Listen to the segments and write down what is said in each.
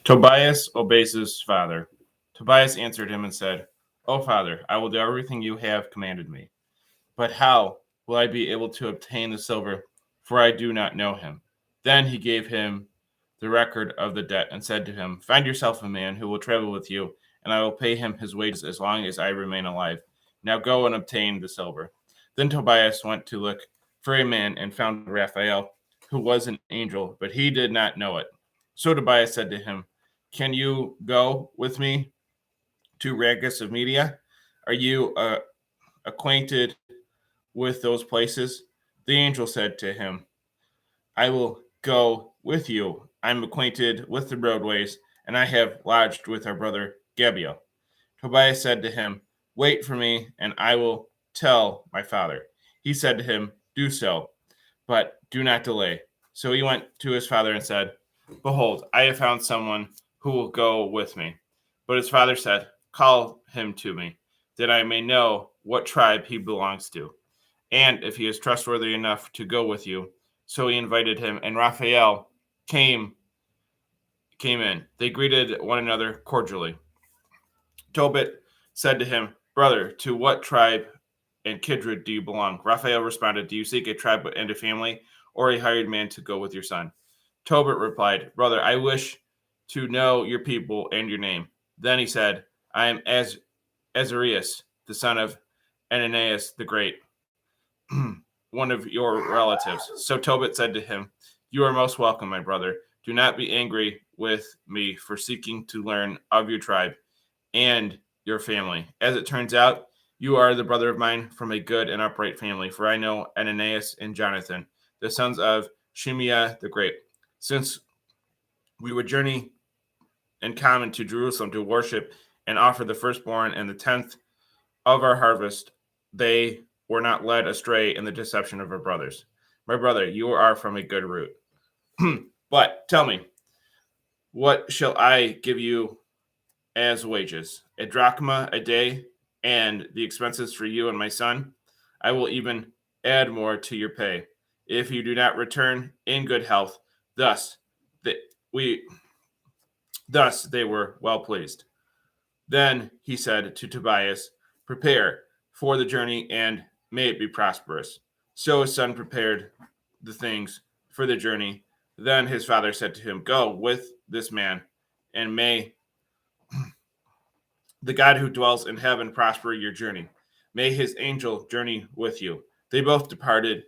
Tobias obeys his father. Tobias answered him and said, "O father, I will do everything you have commanded me. But how will I be able to obtain the silver? For I do not know him." Then he gave him the record of the debt and said to him, "Find yourself a man who will travel with you, and I will pay him his wages as long as I remain alive. Now go and obtain the silver." Then Tobias went to look for a man and found Raphael, who was an angel, but he did not know it. So Tobias said to him, "Can you go with me to Ragus of Media? Are you acquainted with those places?" The angel said to him, "I will go with you. I'm acquainted with the roadways, and I have lodged with our brother Gabriel." Tobias said to him, "Wait for me, and I will tell my father." He said to him, "Do so, but do not delay." So he went to his father and said, "Behold, I have found someone who will go with me." But his father said, "Call him to me, that I may know what tribe he belongs to, and if he is trustworthy enough to go with you." So he invited him, and Raphael came in. They greeted one another cordially. Tobit said to him, "Brother, to what tribe and kindred do you belong?" Raphael responded, "Do you seek a tribe and a family, or a hired man to go with your son?" Tobit replied, "Brother, I wish to know your people and your name." Then he said, "I am Azarias, the son of Ananias the Great, one of your relatives." So Tobit said to him, "You are most welcome, my brother. Do not be angry with me for seeking to learn of your tribe and your family. As it turns out, you are the brother of mine from a good and upright family, for I know Ananias and Jonathan, the sons of Shimeah the Great. Since we would journey in common to Jerusalem to worship and offer the firstborn and the tenth of our harvest, they were not led astray in the deception of our brothers. My brother, you are from a good root. But tell me, what shall I give you as wages? A drachma a day, and the expenses for you and my son? I will even add more to your pay if you do not return in good health." Thus, they, we thus they were well pleased. Then he said to Tobias, "Prepare for the journey, and may it be prosperous." So his son prepared the things for the journey. Then his father said to him, "Go with this man, and may the God who dwells in heaven prosper your journey. May his angel journey with you." They both departed,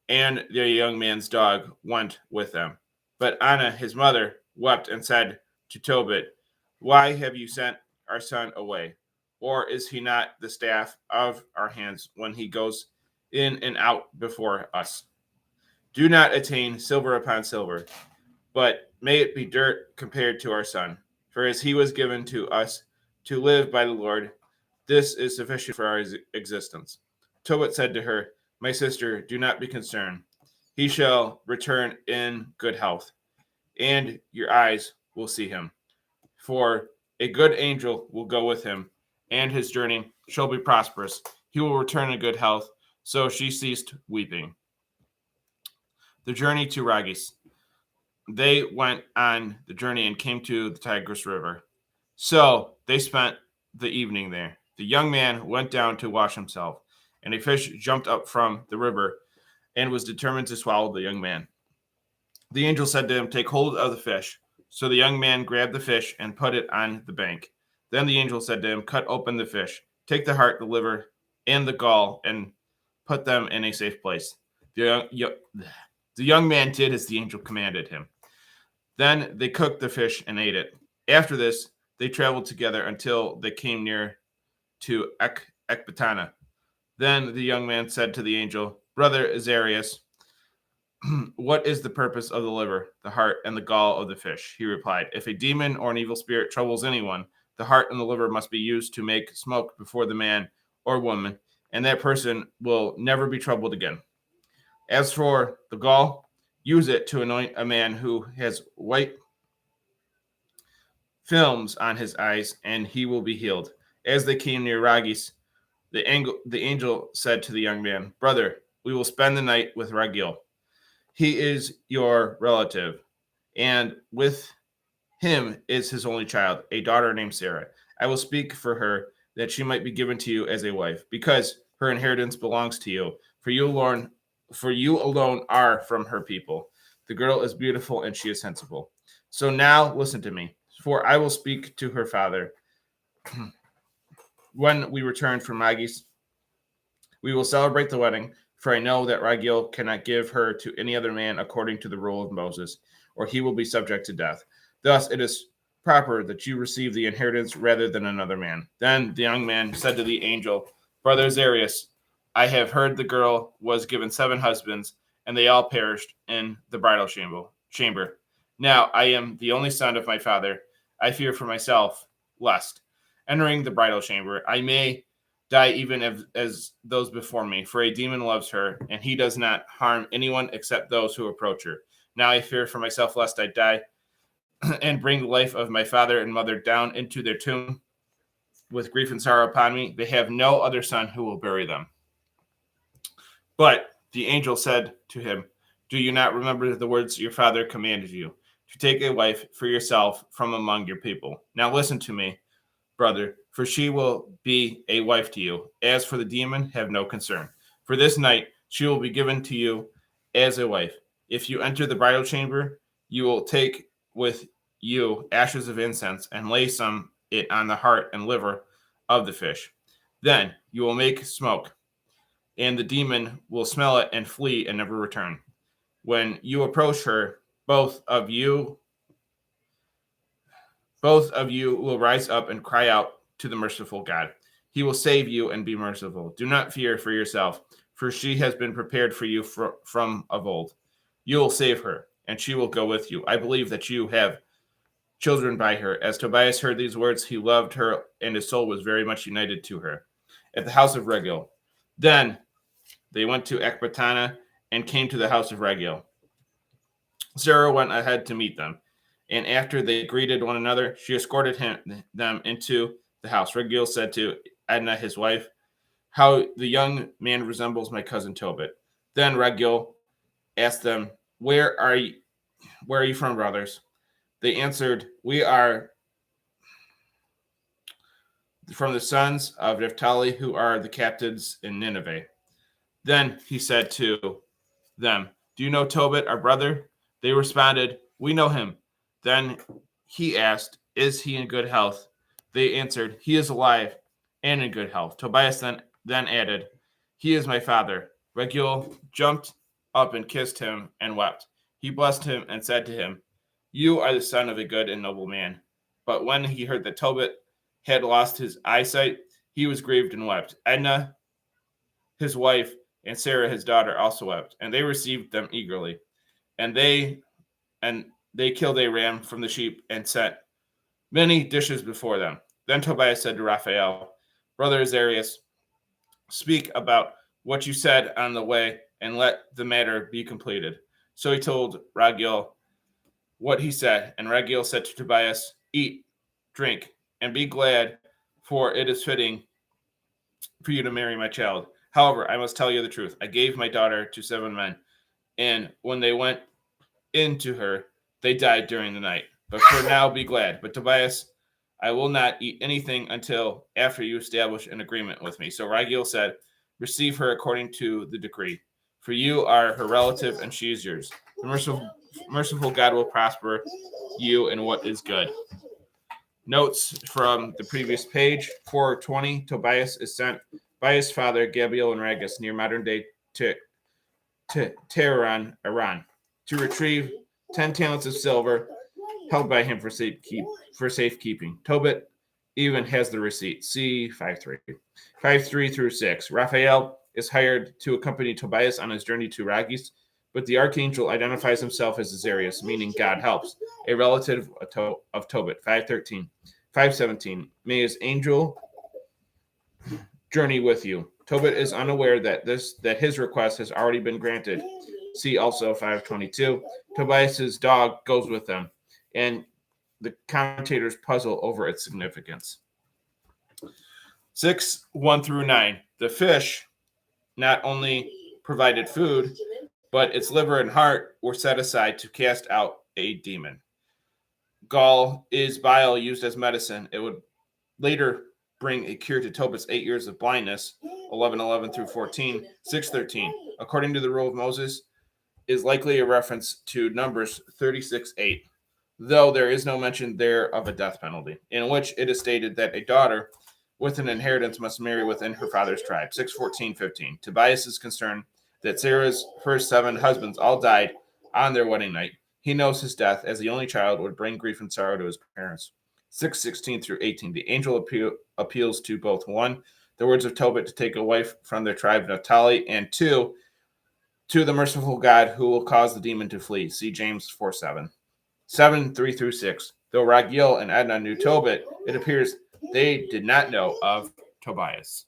and the young man's dog went with them. But Anna, his mother, wept and said to Tobit, "Why have you sent our son away? Or is he not the staff of our hands when he goes in and out before us? Do not attain silver upon silver, but may it be dirt compared to our son. For as he was given to us to live by the Lord, this is sufficient for our existence." Tobit said to her, "My sister, do not be concerned. He shall return in good health, and your eyes will see him. For a good angel will go with him, and his journey shall be prosperous. He will return in good health." So she ceased weeping. The journey to Rages. They went on the journey and came to the Tigris River. So they spent the evening there. The young man went down to wash himself, and a fish jumped up from the river and was determined to swallow the young man. The angel said to him, "Take hold of the fish." So the young man grabbed the fish and put it on the bank. Then the angel said to him, "Cut open the fish, take the heart, the liver, and the gall, and put them in a safe place." The young man did as the angel commanded him. Then they cooked the fish and ate it. After this, they traveled together until they came near to Ecbatana. Then the young man said to the angel, "Brother Azarias, what is the purpose of the liver, the heart, and the gall of the fish?" He replied, "If a demon or an evil spirit troubles anyone, the heart and the liver must be used to make smoke before the man or woman, and that person will never be troubled again. As for the gall, use it to anoint a man who has white films on his eyes, and he will be healed." As they came near Rages, the angel said to the young man, "Brother, we will spend the night with Ragiel. He is your relative, and with him is his only child, a daughter named Sarah. I will speak for her that she might be given to you as a wife, because her inheritance belongs to you. For you alone are from her people. The girl is beautiful and she is sensible. So now listen to me, for I will speak to her father. When we return from Magis, we will celebrate the wedding, for I know that Raguel cannot give her to any other man according to the rule of Moses, or he will be subject to death. Thus it is proper that you receive the inheritance rather than another man. Then the young man said to the angel, Brother Zarius, I have heard the girl was given 7 husbands, and they all perished in the bridal chamber. Now I am the only son of my father. I fear for myself, lest, entering the bridal chamber, I may die even as those before me, for a demon loves her, and he does not harm anyone except those who approach her. Now I fear for myself lest I die and bring the life of my father and mother down into their tomb with grief and sorrow upon me. They have no other son who will bury them. But the angel said to him, Do you not remember the words your father commanded you, to take a wife for yourself from among your people? Now listen to me, brother, for she will be a wife to you. As for the demon, have no concern. For this night she will be given to you as a wife. If you enter the bridal chamber, you will take with you ashes of incense and lay some it on the heart and liver of the fish. Then you will make smoke, and the demon will smell it and flee and never return. When you approach her, both of you will rise up and cry out to the merciful God. He will save you and be merciful. Do not fear for yourself, for she has been prepared for you from of old. You will save her, and she will go with you. I believe that you have children by her. As Tobias heard these words, he loved her, and his soul was very much united to her. At the house of Raguel. Then they went to Ecbatana and came to the house of Raguel. Sarah went ahead to meet them, and after they greeted one another, she escorted them into the house. Raguel said to Edna, his wife, How the young man resembles my cousin Tobit. Then Raguel asked them, Where are you from, brothers? They answered, We are from the sons of Naphtali, who are the captives in Nineveh. Then he said to them, Do you know Tobit, our brother? They responded, We know him. Then he asked, Is he in good health? They answered, He is alive and in good health. Tobias then added, He is my father. Raguel jumped up and kissed him and wept. He blessed him and said to him, You are the son of a good and noble man. But when he heard that Tobit had lost his eyesight, he was grieved and wept. Edna, his wife, and Sarah, his daughter, also wept, and they received them eagerly. And they killed a ram from the sheep and set many dishes before them. Then Tobias said to Raphael, Brother Azarias, speak about what you said on the way, and let the matter be completed. So he told Raguel what he said, and Raguel said to Tobias, Eat, drink, and be glad, for it is fitting for you to marry my child. However, I must tell you the truth. I gave my daughter to 7 men, and when they went into her, they died during the night. But for now, be glad. But Tobias, I will not eat anything until after you establish an agreement with me. So Raguel said, Receive her according to the decree, for you are her relative and she is yours. The merciful God will prosper you in what is good. Notes from the previous page. 420, Tobias is sent by his father, Gabriel and Ragus, near modern-day Tehran, Iran, to retrieve 10 talents of silver held by him for safekeeping. Tobit even has the receipt. See 5.3. 5.3 through 6. Raphael is hired to accompany Tobias on his journey to Ragis, but the archangel identifies himself as Azarias, meaning God helps, a relative of Tobit. 5.13. 5.17. May his angel journey with you. Tobit is unaware that his request has already been granted. See also 5.22. Tobias's dog goes with them, and the commentators puzzle over its significance. 6:1 through 9. The fish not only provided food, but its liver and heart were set aside to cast out a demon. Gall is bile used as medicine. It would later bring a cure to Tobit's 8 years of blindness, 11:11 through 14, 6:13. According to the rule of Moses, is likely a reference to Numbers 36:8, though there is no mention there of a death penalty, in which it is stated that a daughter with an inheritance must marry within her father's tribe. 6:14-15. Tobias is concerned that Sarah's first 7 husbands all died on their wedding night. He knows his death, as the only child, would bring grief and sorrow to his parents. 6:16-18. The angel appeals to both 1, the words of Tobit to take a wife from their tribe Naphtali, and 2, to the merciful God who will cause the demon to flee. See James 4:7. 7:3-6. Though Raguel and Edna knew Tobit, it appears they did not know of Tobias.